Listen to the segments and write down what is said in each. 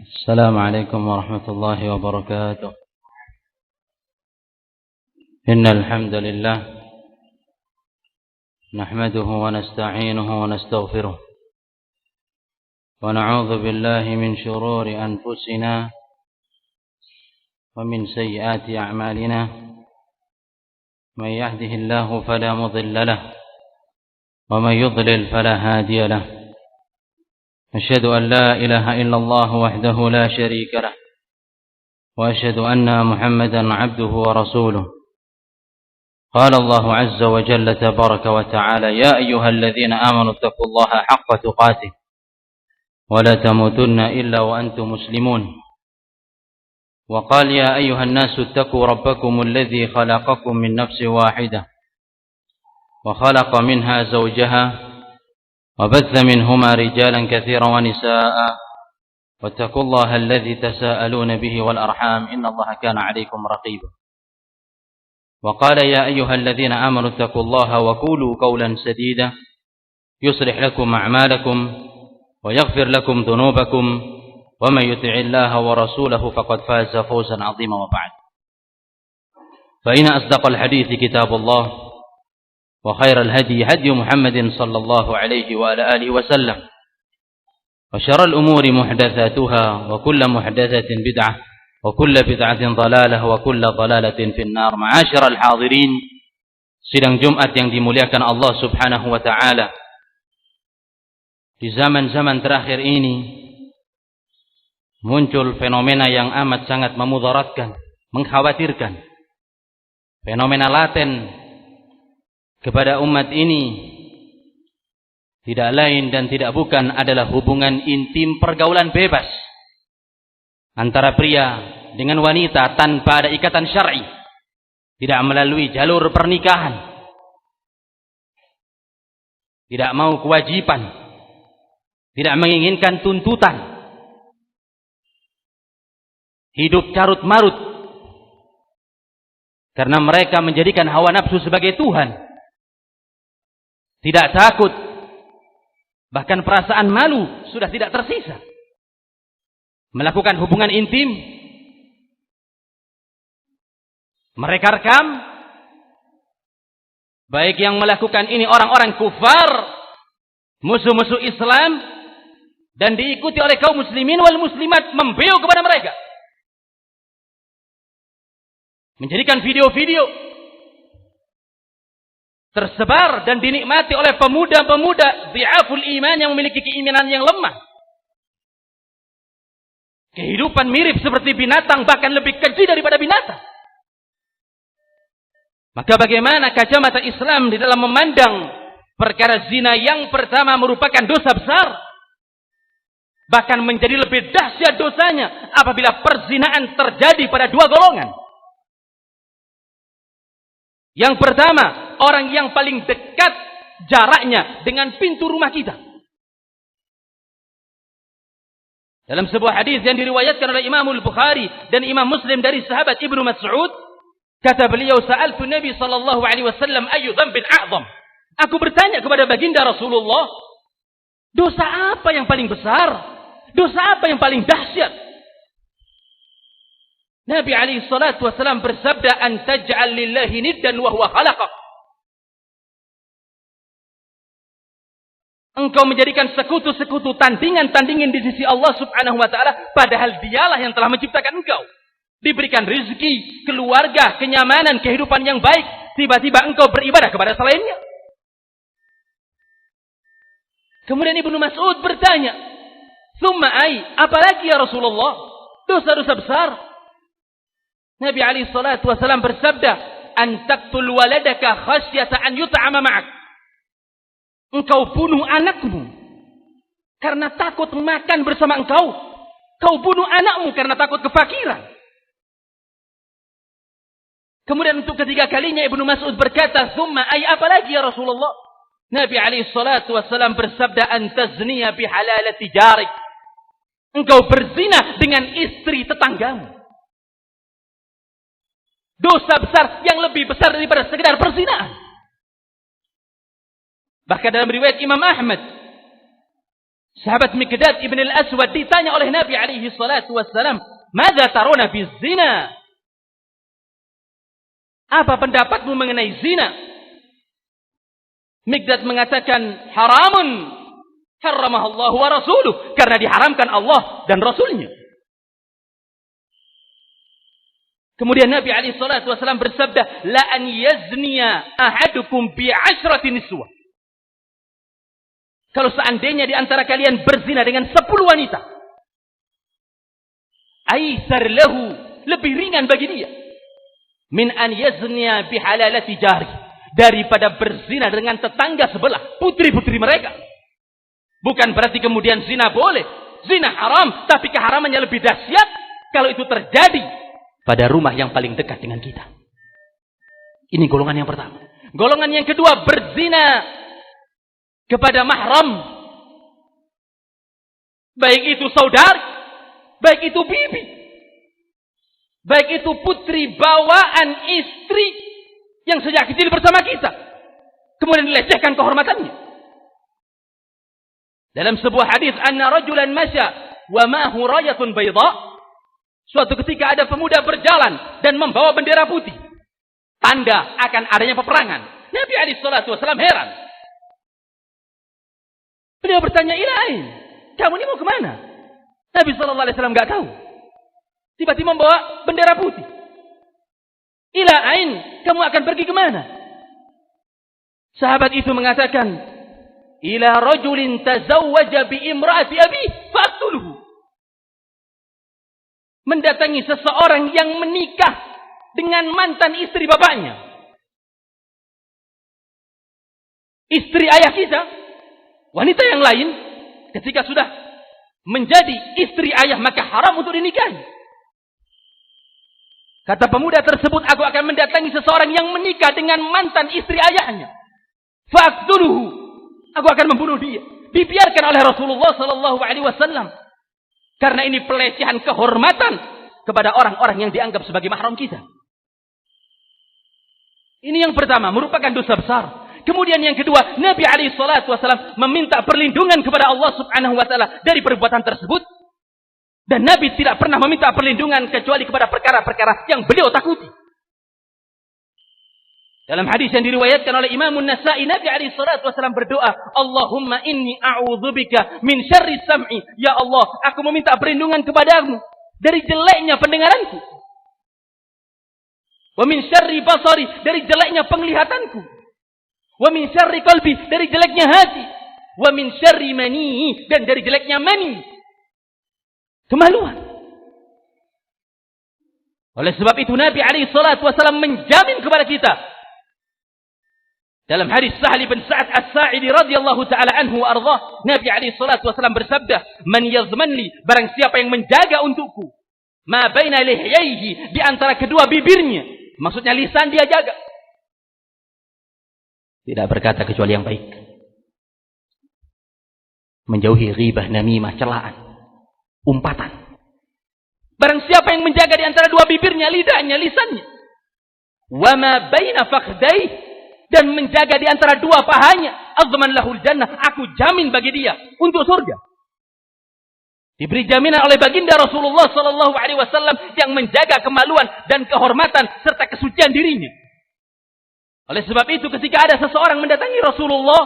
السلام عليكم ورحمة الله وبركاته. إن الحمد لله نحمده ونستعينه ونستغفره ونعوذ بالله من شرور أنفسنا ومن سيئات أعمالنا. من يهده الله فلا مضل له ومن يضلل فلا هادي له. أشهد أن لا إله إلا الله وحده لا شريك له وأشهد أن محمدا عبده ورسوله. قال الله عز وجل تبارك وتعالى: يا أيها الذين آمنوا اتقوا الله حق تقاته ولا تموتن إلا وأنتم مسلمون. وقال: يا أيها الناس اتقوا ربكم الذي خلقكم من نفس واحدة وخلق منها زوجها وبث منهما رجالا كثيرا ونساء واتقوا الله الذي تساءلون به والأرحام إن الله كان عليكم رقيبا. وقال: يا أيها الذين آمنوا اتقوا الله وقولوا قولا سديدا يصلح لكم أعمالكم ويغفر لكم ذنوبكم ومن يطع الله ورسوله فقد فاز فوزا عظيما. وبعد، فإن أصدق الحديث كتاب الله وخير الهدي هدي محمد صلى الله عليه وعلى آله وسلم وشر الأمور محدثاتها وكل محدثة بدعة وكل بدعة ضلالة وكل ضلالة في النار. معاشر الحاضرين, sidang Jumat yang dimuliakan Allah Subhanahu wa taala. Di zaman-zaman terakhir ini muncul fenomena yang amat sangat memudaratkan, mengkhawatirkan. Fenomena laten kepada umat ini tidak lain dan tidak bukan adalah hubungan intim pergaulan bebas antara pria dengan wanita tanpa ada ikatan syar'i, tidak melalui jalur pernikahan, tidak mau kewajiban, tidak menginginkan tuntutan, hidup carut marut karena mereka menjadikan hawa nafsu sebagai Tuhan. Tidak takut, bahkan perasaan malu sudah tidak tersisa. Melakukan hubungan intim, mereka rekam. Baik yang melakukan ini orang-orang kufar, musuh-musuh Islam, dan diikuti oleh kaum muslimin wal muslimat, membeu kepada mereka, menjadikan video-video tersebar dan dinikmati oleh pemuda-pemuda dhi'aful iman yang memiliki keimanan yang lemah. Kehidupan mirip seperti binatang, bahkan lebih keji daripada binatang. Maka bagaimana kacamata Islam di dalam memandang perkara zina yang pertama merupakan dosa besar, bahkan menjadi lebih dahsyat dosanya apabila perzinaan terjadi pada dua golongan. Yang pertama, orang yang paling dekat jaraknya dengan pintu rumah kita. Dalam sebuah hadis yang diriwayatkan oleh Imam Al-Bukhari dan Imam Muslim dari sahabat Ibnu Mas'ud, kata beliau, "Sa'altu Nabi sallallahu alaihi wasallam ayyu dzambin a'zam?" Aku bertanya kepada baginda Rasulullah, dosa apa yang paling besar? Dosa apa yang paling dahsyat? Nabi alaihi salatu wasallam bersabda, "An taj'al lillahi niddan wa huwa khalaqak." Engkau menjadikan sekutu-sekutu, tandingan-tandingan di sisi Allah Subhanahu wa taala, padahal Dialah yang telah menciptakan engkau. Diberikan rezeki, keluarga, kenyamanan, kehidupan yang baik, tiba-tiba engkau beribadah kepada selainnya. Kemudian Ibnu Mas'ud bertanya, "Tsumma ai, apalagi ya Rasulullah? Dosa-dosa besar?" Nabi alaihi salatu wasallam bersabda, "An taqtul waladaka khasyata an yut'ama ma'ak." Engkau bunuh anakmu karena takut makan bersama engkau. Kau bunuh anakmu karena takut kefakiran. Kemudian untuk ketiga kalinya Ibnu Mas'ud berkata, "Tsumma ay, apalagi ya Rasulullah?" Nabi alaihi salatu wasallam bersabda, "An tazniya bihalalati jarik." Engkau berzina dengan istri tetanggamu. Dosa besar yang lebih besar daripada sekedar perzinahan. Bahkan dalam riwayat Imam Ahmad, Sahabat Miqdad ibn al-Aswad ditanya oleh Nabi alaihi salatu wassalam, "Madza taruna fi zina?" Apa pendapatmu mengenai zina? Miqdad mengatakan, haramun. Haramah Allah wa rasuluh. Karena diharamkan Allah dan Rasulnya. Kemudian Nabi alaihi salatu wasallam bersabda, "La an yazniya ahadukum bi 'ashrati niswa." Kalau seandainya di antara kalian berzina dengan 10 wanita, aisar lahu, lebih ringan bagi dia, min an yazniya bi halalati jari, daripada berzina dengan tetangga sebelah, putri-putri mereka. Bukan berarti kemudian zina boleh, zina haram, tapi keharamannya lebih dahsyat kalau itu terjadi pada rumah yang paling dekat dengan kita. Ini golongan yang pertama. Golongan yang kedua, berzina kepada mahram. Baik itu saudari, baik itu bibi, baik itu putri bawaan istri yang sejak kecil bersama kita, kemudian dilecehkan kehormatannya. Dalam sebuah hadis, anna rajulan masya wa ma'hu rayatun bayda. Suatu ketika ada pemuda berjalan dan membawa bendera putih, tanda akan adanya peperangan. Nabi alaihi salatu wasallam heran. Beliau bertanya, "Ilain, kamu ini mau kemana?" Nabi sallallahu alaihi wasallam enggak tahu. Tiba-tiba membawa bendera putih. "Ilain, kamu akan pergi kemana?" Sahabat itu mengatakan, "Ila rajulin tazawwaja bi imra'ati abi faqtuluhu." Mendatangi seseorang yang menikah dengan mantan istri bapaknya. Istri ayah kita, wanita yang lain, ketika sudah menjadi istri ayah maka haram untuk dinikahi. Kata pemuda tersebut, "Aku akan mendatangi seseorang yang menikah dengan mantan istri ayahnya. Faqtuluhu." Aku akan membunuh dia. Dibiarkan oleh Rasulullah sallallahu alaihi wasallam. Karena ini pelecehan kehormatan kepada orang-orang yang dianggap sebagai mahram kita. Ini yang pertama, merupakan dosa besar. Kemudian yang kedua, Nabi alaihi salatu wasallam meminta perlindungan kepada Allah subhanahu wa ta'ala dari perbuatan tersebut. Dan Nabi tidak pernah meminta perlindungan kecuali kepada perkara-perkara yang beliau takuti. Dalam hadis yang diriwayatkan oleh Imam An-Nasa'i, Nabi alaihi salatu wasallam berdoa, "Allahumma inni a'udzubika min syarri sam'i." Ya Allah, aku meminta perlindungan kepadamu dari jeleknya pendengaranku. Wa min syarri basari, dari jeleknya penglihatanku. Wa min syarri qalbi, dari jeleknya hati. Wa min syarri mani, dan dari jeleknya mani. Kemaluan. Oleh sebab itu Nabi alaihi salatu wasallam menjamin kepada kita dalam hadis Sahal bin Sa'ad As-Sa'idi radhiyallahu taala anhu wa ardhah, Nabi alaihi salatu wasallam bersabda, "Man yazmanli, barang siapa yang menjaga untukku, ma baina lihyaihi, di antara kedua bibirnya." Maksudnya lisan dia jaga. Tidak berkata kecuali yang baik. Menjauhi ghibah, namimah, celaan, umpatan. Barang siapa yang menjaga di antara dua bibirnya, lidahnya, lisannya. Wa ma baina fakhdaihi, dan menjaga di antara dua pahanya, azman lahul jannah, aku jamin bagi dia untuk surga. Diberi jaminan oleh baginda Rasulullah sallallahu alaihi wasallam yang menjaga kemaluan dan kehormatan serta kesucian dirinya. Oleh sebab itu ketika ada seseorang mendatangi Rasulullah,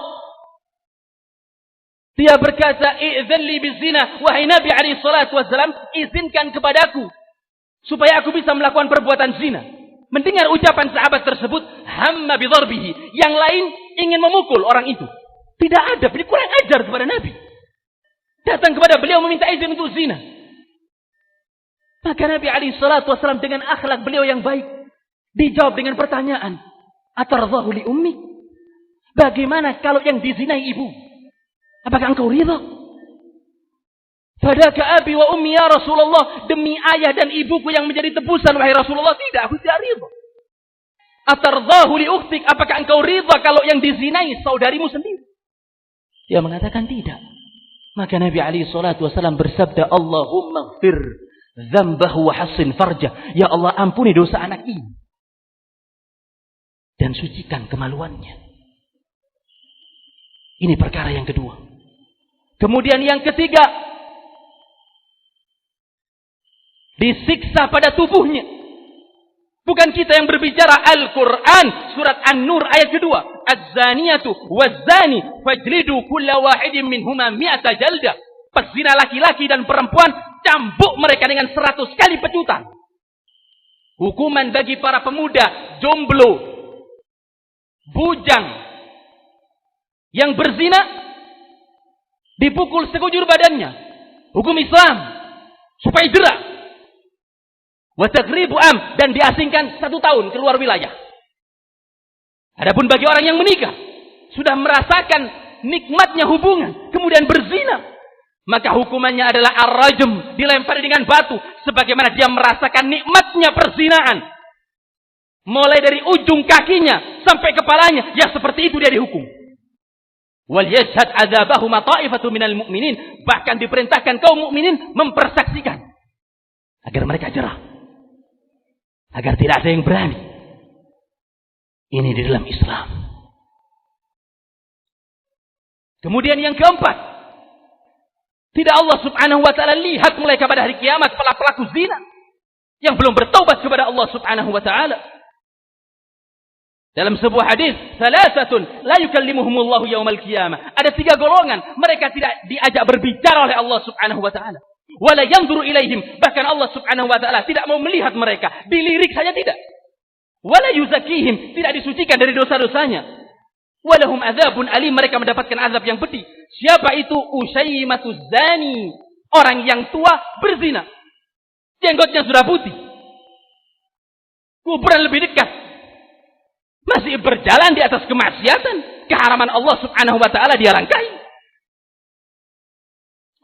dia berkata, "Idzan li bizina," wahai Nabi alaihi salatu wasallam, izinkan kepadaku supaya aku bisa melakukan perbuatan zina. Mendengar ucapan sahabat tersebut, hamma bidharbihi, yang lain ingin memukul orang itu. Tidak ada, beliau kurang ajar kepada Nabi. Datang kepada beliau meminta izin untuk zina. Maka Nabi alaihi salatu wasallam dengan akhlak beliau yang baik dijawab dengan pertanyaan, "Atardhahu li ummi?" Bagaimana kalau yang dizinai ibu? Apakah engkau ridha? Fadaka abi wa ummi ya Rasulullah, demi ayah dan ibuku yang menjadi tebusan wahai Rasulullah. Tidak, aku tidak ridha. Atardhahu li ukhtik, apakah engkau ridha kalau yang dizinai saudarimu sendiri? Dia mengatakan tidak. Maka Nabi alaihi salatu wasallam bersabda, "Allahumma ighfir dzambahu wa hassin farjah." Ya Allah, ampuni dosa anak ini dan sucikan kemaluannya. Ini perkara yang kedua. Kemudian yang ketiga, disiksa pada tubuhnya. Bukan kita yang berbicara, Al-Quran surat An-Nur ayat kedua, Az-zaniyatu waz-zani fajlidu kulla wahidin minhuma mi'ata jaldah. Pezina laki-laki dan perempuan, cambuk mereka dengan 100 kali pecutan. Hukuman bagi para pemuda jomblo, bujang yang berzina, dipukul sekujur badannya. Hukum Islam supaya jerak. Wa taghribu am, dan diasingkan 1 tahun keluar wilayah. Adapun bagi orang yang menikah, sudah merasakan nikmatnya hubungan, kemudian berzina, maka hukumannya adalah ar-rajm, dilempari dengan batu, sebagaimana dia merasakan nikmatnya perzinaan. Mulai dari ujung kakinya sampai kepalanya, ya seperti itu dia dihukum. Wal yashhad adzabahum ta'ifatu minal mu'minin, bahkan diperintahkan kaum mukminin mempersaksikan agar mereka jerah, agar tidak ada yang berani. Ini di dalam Islam. Kemudian yang keempat, tidak Allah subhanahu wa ta'ala lihat mereka pada hari kiamat, pelaku zina yang belum bertaubat kepada Allah subhanahu wa ta'ala. Dalam sebuah hadis, salasatun la yukallimuhumullahu yaumal qiyamah. Ada 3 golongan, mereka tidak diajak berbicara oleh Allah subhanahu wa ta'ala. Wala yanzuru ilaihim, bahkan Allah subhanahu wa ta'ala tidak mau melihat mereka, dilirik saja tidak. Wala yuzakihim, tidak disucikan dari dosa-dosanya. Walahum adzabun alim, mereka mendapatkan azab yang pedih. Siapa itu? Usaymatuz zani, orang yang tua berzina, jenggotnya sudah putih, kuburan lebih dekat, masih berjalan di atas kemaksiatan, keharaman Allah subhanahu wa ta'ala dia langkahi.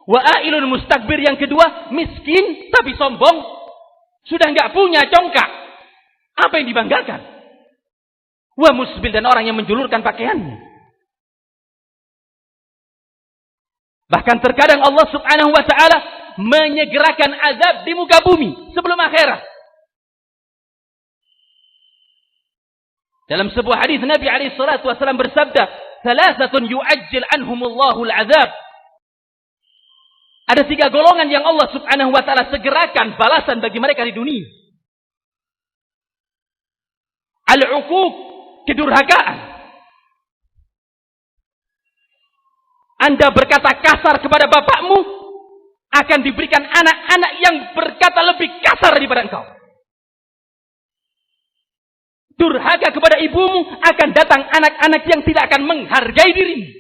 Wa ailun mustakbir, yang kedua, miskin tapi sombong, sudah enggak punya congkak, apa yang dibanggakan? Wa musbil, dan orang yang menjulurkan pakaiannya. Bahkan terkadang Allah subhanahu wa ta'ala menyegerakan azab di muka bumi sebelum akhirat. Dalam sebuah hadis Nabi alaihi salatu wasallam bersabda, "Salasatun yu'ajjil anhumullahu al-azab." Ada 3 golongan yang Allah subhanahu wa ta'ala segerakan balasan bagi mereka di dunia. Al-uquq, kedurhakaan. Anda berkata kasar kepada bapakmu, akan diberikan anak-anak yang berkata lebih kasar daripada engkau. Durhaka kepada ibumu, akan datang anak-anak yang tidak akan menghargai dirimu.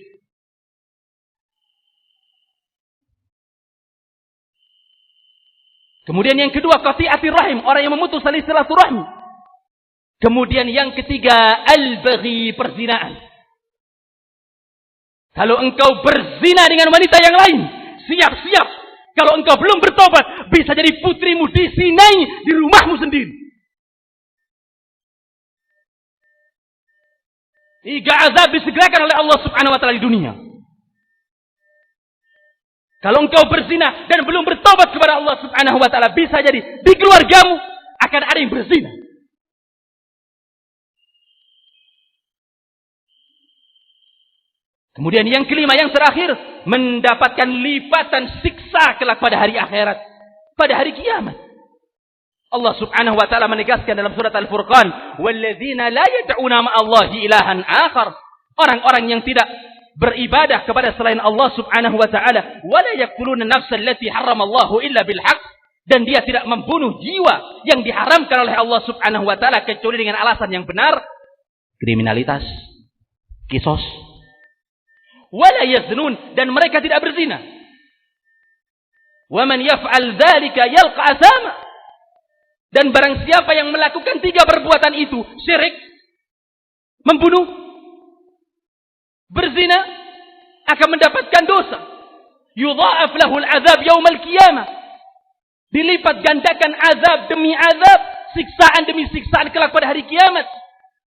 Kemudian yang kedua, qati'atir rahim, orang yang memutus tali silaturahmi. Kemudian yang ketiga, al-baghi, perzinaan. Kalau engkau berzina dengan wanita yang lain, siap-siap. Kalau engkau belum bertobat, bisa jadi putrimu disinai di rumahmu sendiri. 3 azab disegerakan oleh Allah subhanahu wa ta'ala di dunia. Kalau engkau berzina dan belum bertobat kepada Allah subhanahu wa ta'ala, bisa jadi di keluargamu akan ada yang berzina. Kemudian yang kelima, yang terakhir, mendapatkan lipatan siksa kelak pada hari akhirat, pada hari kiamat. Allah subhanahu wa ta'ala menegaskan dalam surat Al-Furqan, "Walladzina la yad'una ma'allahi ilahan akhar." Orang-orang yang tidak beribadah kepada selain Allah subhanahu wa ta'ala, "Wa la yaqtuluna an-nafsa allati harramallahu illa bil haqq." Dan dia tidak membunuh jiwa yang diharamkan oleh Allah subhanahu wa ta'ala kecuali dengan alasan yang benar. Kriminalitas, kisos. Wala yaznun, dan mereka tidak berzina. Wa man yaf'al dzalika yalqa asama. Dan barang siapa yang melakukan 3 perbuatan itu, syirik, membunuh, berzina, akan mendapatkan dosa. Yudha'af lahul azab yaumal qiyamah. Dilipat gandakan azab demi azab, siksaan demi siksaan kelak pada hari kiamat.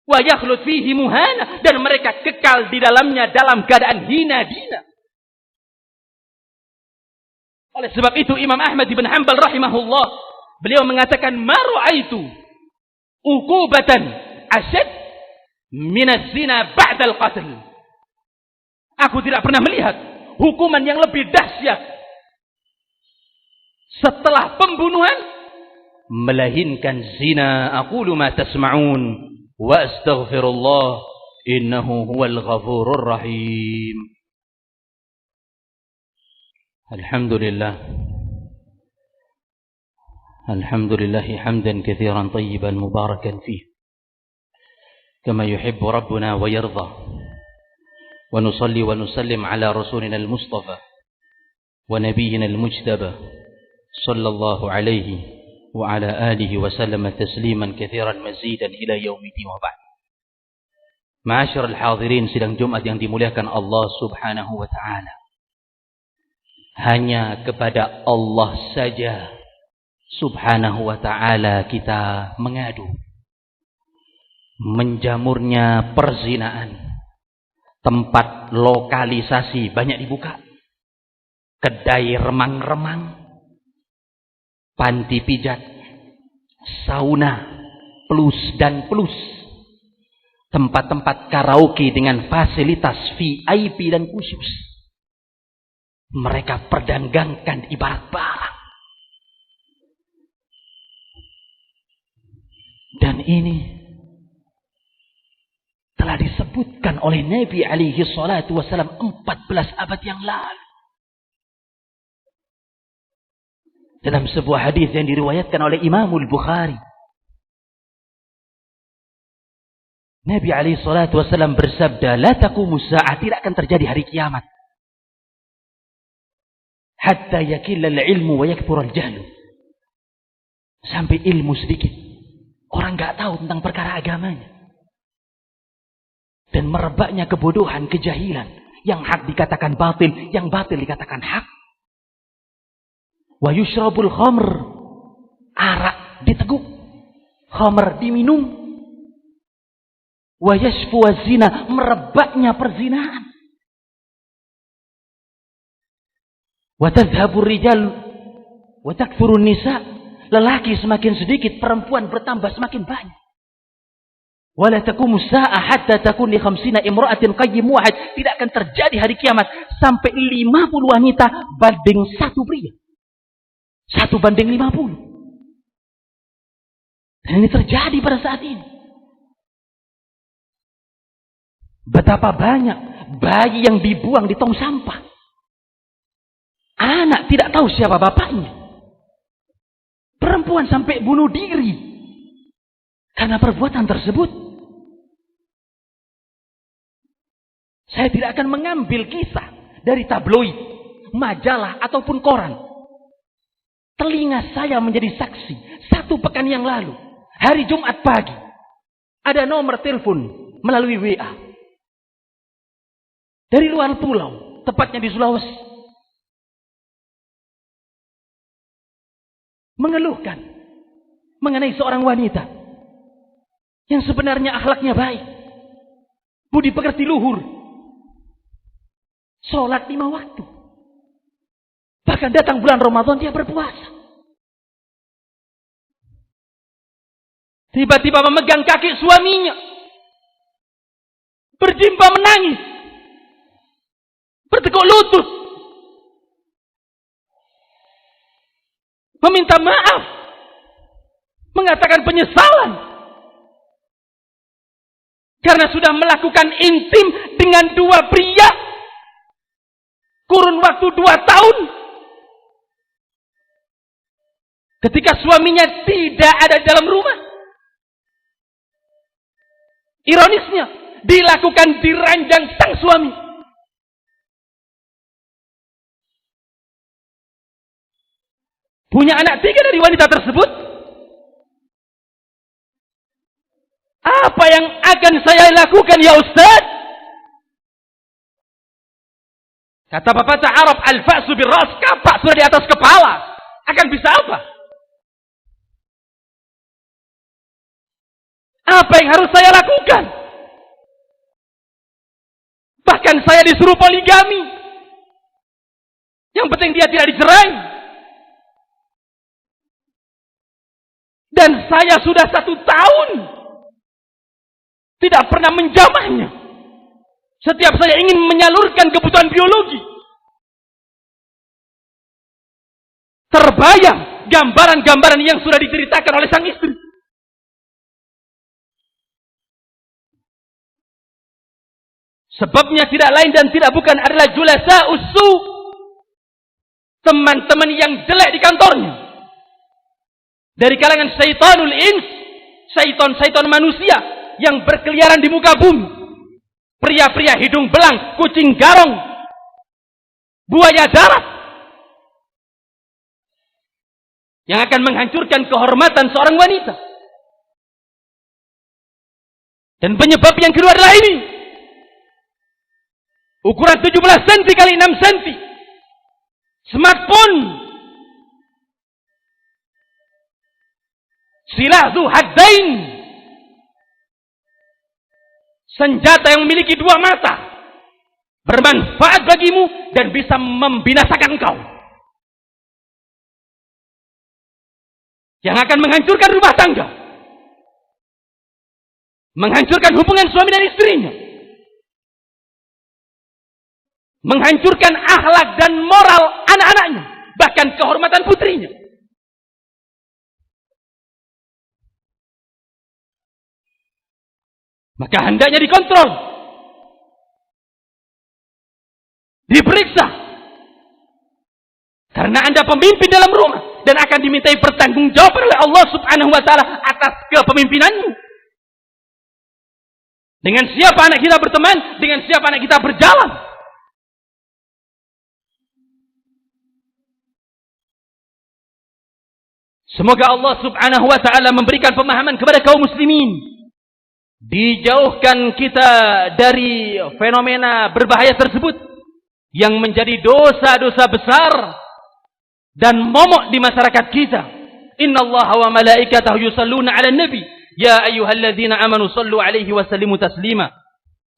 Wa yakhlud fihi muhana, dan mereka kekal di dalamnya dalam keadaan hina dina. Oleh sebab itu Imam Ahmad bin Hanbal rahimahullah, beliau mengatakan, "Ma ra'aitu uqubatan asyad min az-zina ba'da al-qatl." Aku tidak pernah melihat hukuman yang lebih dahsyat setelah pembunuhan melainkan zina. Aqulu ma tasma'un wa astaghfirullah innahu huwal ghafurur rahim. Alhamdulillah hamdan katsiran tayyiban mubarakan fih kama yuhibbu rabbuna wa yarda. Wa nusalli wa nusallim ala rasulina al-mustafa wa nabiyyina al-mujtaba sallallahu alaihi wa ala alihi wa sallama tasliman katsiran mazidan ila yaumidin wa ba'd. Ma'asyiral hadirin sidang Jumat yang dimuliakan Allah Subhanahu wa taala. Hanya kepada Allah saja Subhanahu wa ta'ala kita mengadu. Menjamurnya perzinaan, tempat lokalisasi banyak dibuka, kedai remang-remang, panti pijat, sauna, plus dan plus, tempat-tempat karaoke dengan fasilitas VIP dan khusus. Mereka perdagangkan ibarat barang. Dan ini telah disebutkan oleh Nabi alaihi salatu wasallam 14 abad yang lalu. Dalam sebuah hadis yang diriwayatkan oleh Imamul Bukhari, Nabi alaihi salatu wasallam bersabda, "La taqumus saa'ah," tidak akan terjadi hari kiamat, hatta yakilla al-ilmu wa yakthura al-jahlu. Sampai ilmu sedikit, orang enggak tahu tentang perkara agamanya. Dan merebaknya kebodohan, kejahilan. Yang hak dikatakan batil, yang batil dikatakan hak. Wa yushrabul khamr, arak diteguk, khamr diminum. Wa yashfu zina, merebaknya perzinahan. Wa tadhhabur rijal wa takthurun nisa, lelaki semakin sedikit, perempuan bertambah semakin banyak. Wala taqumus saa'ah hatta takun li 50 imra'atin qayyim wahid, tidak akan terjadi hari kiamat sampai 50 wanita banding satu pria. 1 banding 50. Dan ini terjadi pada saat ini. Betapa banyak bayi yang dibuang di tong sampah. Anak tidak tahu siapa bapaknya. Perempuan sampai bunuh diri karena perbuatan tersebut. Saya tidak akan mengambil kisah dari tabloid, majalah, ataupun koran. Telinga saya menjadi saksi. 1 pekan yang lalu, hari Jumat pagi, ada nomor telepon melalui WA. Dari luar pulau, tepatnya di Sulawesi. Mengeluhkan mengenai seorang wanita yang sebenarnya akhlaknya baik, budi pekerti luhur, sholat 5 waktu. Bahkan datang bulan Ramadan dia berpuasa. Tiba-tiba memegang kaki suaminya, berjimpa menangis, bertekuk lutut, meminta maaf, mengatakan penyesalan karena sudah melakukan intim dengan 2 pria kurun waktu 2 tahun ketika suaminya tidak ada dalam rumah. Ironisnya, dilakukan di ranjang sang suami. Punya anak 3 dari wanita tersebut. Apa yang akan saya lakukan ya Ustaz? Kata pepatah Arab, al-fa'su bir-ras, kapak sudah di atas kepala. Akan bisa apa? Apa yang harus saya lakukan? Bahkan saya disuruh poligami. Yang penting dia tidak dicerai. Dan saya sudah 1 tahun tidak pernah menjamahnya. Setiap saya ingin menyalurkan kebutuhan biologi, terbayang gambaran-gambaran yang sudah diceritakan oleh sang istri. Sebabnya tidak lain dan tidak bukan adalah julasa usu, teman-teman yang jelek di kantornya, dari kalangan syaitanul ins, syaitan manusia yang berkeliaran di muka bumi, pria-pria hidung belang, kucing garong, buaya darat, yang akan menghancurkan kehormatan seorang wanita. Dan penyebab yang kedua adalah ini. Ukuran 17 cm kali 6 cm. Smartphone. Silah zu haddain. Senjata yang memiliki dua mata. Bermanfaat bagimu dan bisa membinasakan engkau. Yang akan menghancurkan rumah tangga. Menghancurkan hubungan suami dan istrinya. Menghancurkan akhlak dan moral anak-anaknya, bahkan kehormatan putrinya. Maka hendaknya dikontrol, diperiksa, karena Anda pemimpin dalam rumah dan akan dimintai pertanggungjawaban oleh Allah Subhanahu wa taala atas kepemimpinanmu. Dengan siapa anak kita berteman, dengan siapa anak kita berjalan. Semoga Allah Subhanahu wa ta'ala memberikan pemahaman kepada kaum muslimin. Dijauhkan kita dari fenomena berbahaya tersebut yang menjadi dosa-dosa besar dan momok di masyarakat kita. Innallaha wa malaikatahu yusalluna 'alan nabi ya ayyuhalladzina amanu sallu 'alaihi wa sallimu taslima.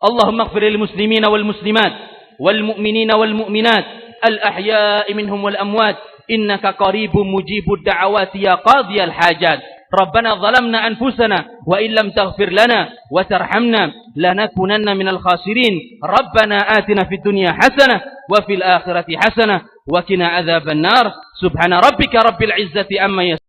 Allahumma ighfir lil muslimina wal muslimat wal mu'minina wal mu'minat al ahya'i minhum wal amwat. Innaka qaribun mujibud da'awati ya qadiyal hajat. Rabbana zalamna anfusana wa illam taghfir lana wa tarhamna lanakunanna minal khasirin. Rabbana atina fid dunya hasanah wa fil akhirati hasanah wa qina adzaban nar. Subhana rabbika rabbil izzati amma yasifun.